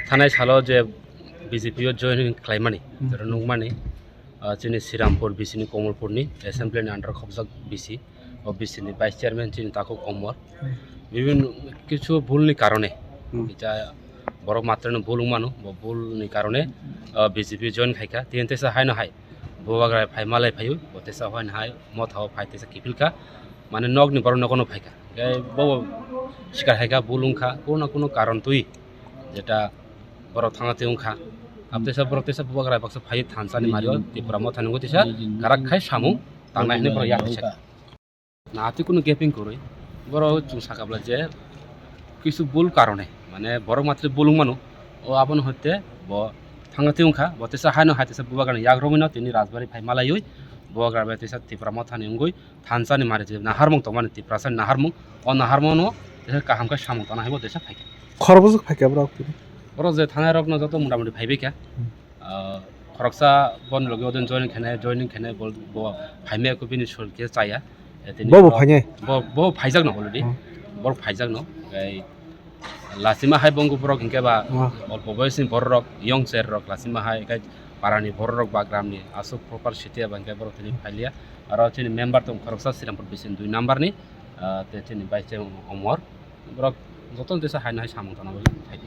थानाय सालाव जे बिजेपियाव जयनिं खालामनानै जेराव नंमानि जोंनि श्रीरामपुर बिसिनि कमलपुरनि एसेम्बलिनि आन्डार खबजाक बिसि बिसिनि भाइस चेयारमैन जोंनि ताको कमर বিভিন্ন কিছু ভুলनि কারণে এটা বড় মাত্রানো ভুল মানো ভুলनि কারণে বিজেপি জয়েন খাইকা তিনতেসা হাই না হাই ববাগ্রায় ফাই মালাই ফাইও বতেসা হয় না হাই মথাও ফাইতেসা কিফিলকা মানে নগনি বড় নগনো ফাইকা বব শিকার হাইকা বুলুংখা কোনো কারণ তুই যেটা বড় থাঙাতে উংখা আপতেসা বড়তেসা ববাগ্রায় বাক্স ফাই থানসানি মারিও ত্রিপুরা মথানগো তেসা কারাক খাই সামু তাंनाय হনে বড় ইয়াতেসা না আতি কোনো গ্যাপিং করই বড় চুং সাকাবলা যে কিছু ভুল কারণে মানে বড় মাত্রে বুলুং মানো ও আপন হতে ব থাঙাতে উংখা বতেসা হাই না হাইতেসা ববাগ্রায় ইয়াগ্রমিনা তিনি রাজবাড়ি ফাই মালাইই বগাগ্রায় তেসা ত্রিপুরা মথানি উংগই থানসানি মারি যে নাহারমং তো মানে ত্রিপুরাসান নাহারমং ও নাহারমংনো তেসা কাহামকা সামু তানা হাইবো তেসা ফাইকা খরবজক ফাইকা ব্রক বড় যে থানায় রকন যত মোটামুটি ভাইবেকা খরকসা বন লগে ওজন জয়নিং খেনে বল ফাইমে কো বিনি সরকে চায়া বব ফাইনে বব ফাইজাক ন অলরেডি বড় ফাইজাক ন এই লাসিমা হাই বঙ্গ বরক হিংকে বা অল্প বয়সী বড় রক ইয়ং চের রক লাসিমা হাই গাই পারানি বড় রক বা গ্রামনি আসুক প্রপার সিটিয়া বাঙ্কে বড় তিনি ফাইলিয়া আর তিনি মেম্বার তো খরকসা শ্রীরামপুর বিসিন 2 নাম্বারনি তিনি বাইছে অমর বরক যতন দেশা হাই না হাই সামন্তনা বলি ফাইদি